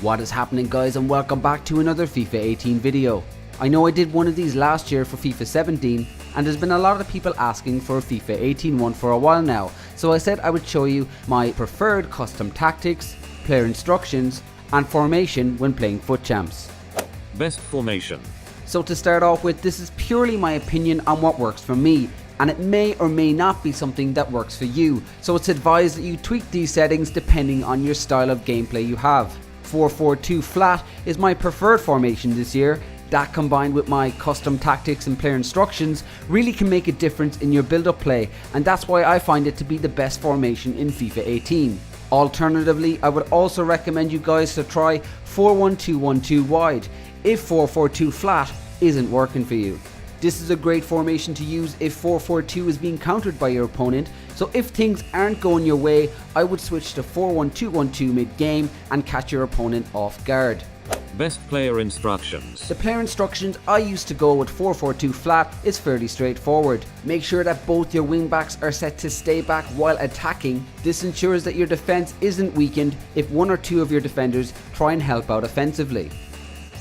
What is happening, guys, and welcome back to another FIFA 18 video. I know I did one of these last year for FIFA 17 and there's been a lot of people asking for a FIFA 18 one for a while now, so I said I would show you my preferred custom tactics, player instructions and formation when playing FUT Champs. Best formation. So to start off with, this is purely my opinion on what works for me, and it may or may not be something that works for you, so it's advised that you tweak these settings depending on your style of gameplay you have. 4-4-2 flat is my preferred formation this year. That combined with my custom tactics and player instructions really can make a difference in your build-up play, and that's why I find it to be the best formation in FIFA 18. Alternatively, I would also recommend you guys to try 4-1-2-1-2 wide if 4-4-2 flat isn't working for you. This is a great formation to use if 4-4-2 is being countered by your opponent, so if things aren't going your way, I would switch to 4-1-2-1-2 mid-game and catch your opponent off guard. Best player instructions. The player instructions I used to go with 4-4-2 flat is fairly straightforward. Make sure that both your wingbacks are set to stay back while attacking. This ensures that your defense isn't weakened if one or two of your defenders try and help out offensively.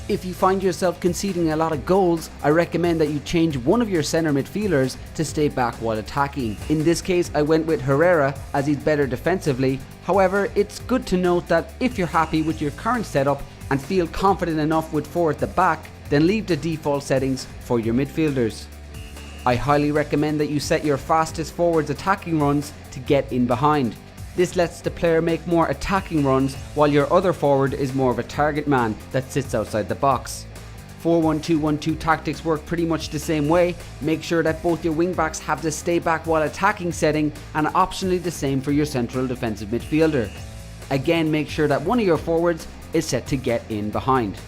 If you find yourself conceding a lot of goals, I recommend that you change one of your centre midfielders to stay back while attacking. In this case, I went with Herrera as he's better defensively. However, it's good to note that if you're happy with your current setup and feel confident enough with 4 at the back, then leave the default settings for your midfielders. I highly recommend that you set your fastest forwards attacking runs to get in behind. This lets the player make more attacking runs while your other forward is more of a target man that sits outside the box. 4-1-2-1-2 tactics work pretty much the same way. Make sure that both your wingbacks have the stay back while attacking setting, and optionally the same for your central defensive midfielder. Again, make sure that one of your forwards is set to get in behind.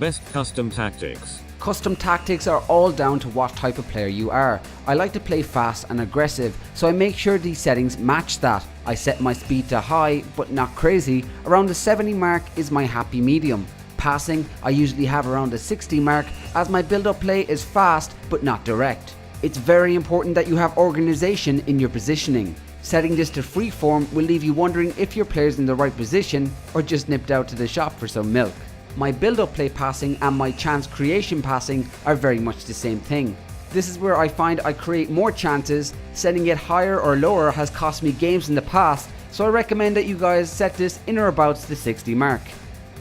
Best custom tactics. Custom tactics are all down to what type of player you are. I like to play fast and aggressive, so I make sure these settings match that. I set my speed to high, but not crazy. Around the 70 mark is my happy medium. Passing, I usually have around the 60 mark, as my build-up play is fast but not direct. It's very important that you have organisation in your positioning. Setting this to freeform will leave you wondering if your player's in the right position or just nipped out to the shop for some milk. My build-up play passing and my chance creation passing are very much the same thing. This is where I find I create more chances. Setting it higher or lower has cost me games in the past, so I recommend that you guys set this in or about the 60 mark.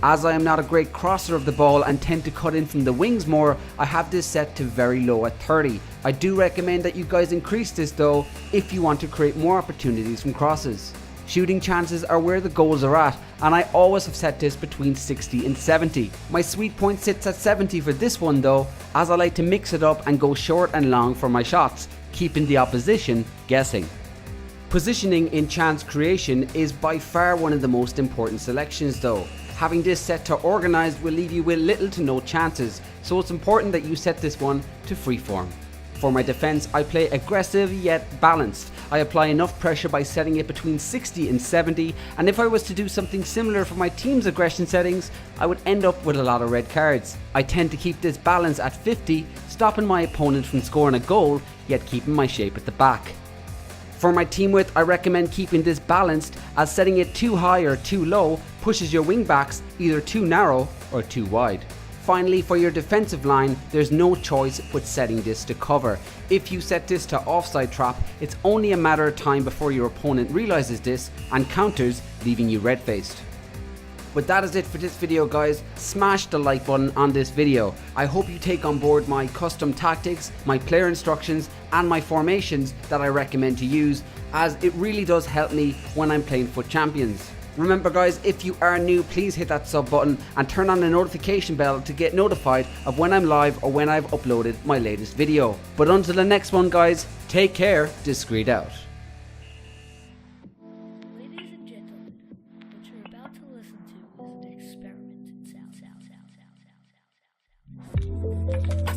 As I am not a great crosser of the ball and tend to cut in from the wings more, I have this set to very low at 30. I do recommend that you guys increase this though if you want to create more opportunities from crosses. Shooting chances are where the goals are at, and I always have set this between 60 and 70. My sweet point sits at 70 for this one though, as I like to mix it up and go short and long for my shots, keeping the opposition guessing. Positioning in chance creation is by far one of the most important selections though. Having this set to organised will leave you with little to no chances, so it's important that you set this one to freeform. For my defence, I play aggressive yet balanced. I apply enough pressure by setting it between 60 and 70, and if I was to do something similar for my team's aggression settings, I would end up with a lot of red cards. I tend to keep this balance at 50, stopping my opponent from scoring a goal, yet keeping my shape at the back. For my team width, I recommend keeping this balanced, as setting it too high or too low pushes your wingbacks either too narrow or too wide. Finally, for your defensive line, there's no choice but setting this to cover. If you set this to offside trap, it's only a matter of time before your opponent realizes this and counters, leaving you red-faced. But that is it for this video, guys. Smash the like button on this video. I hope you take on board my custom tactics, my player instructions and my formations that I recommend to use, as it really does help me when I'm playing FUT Champions. Remember guys, if you are new, please hit that sub button and turn on the notification bell to get notified of when I'm live or when I've uploaded my latest video. But until the next one guys, take care, Discreet out. Ladies and gentlemen, what you're about to listen to is an experiment in sound.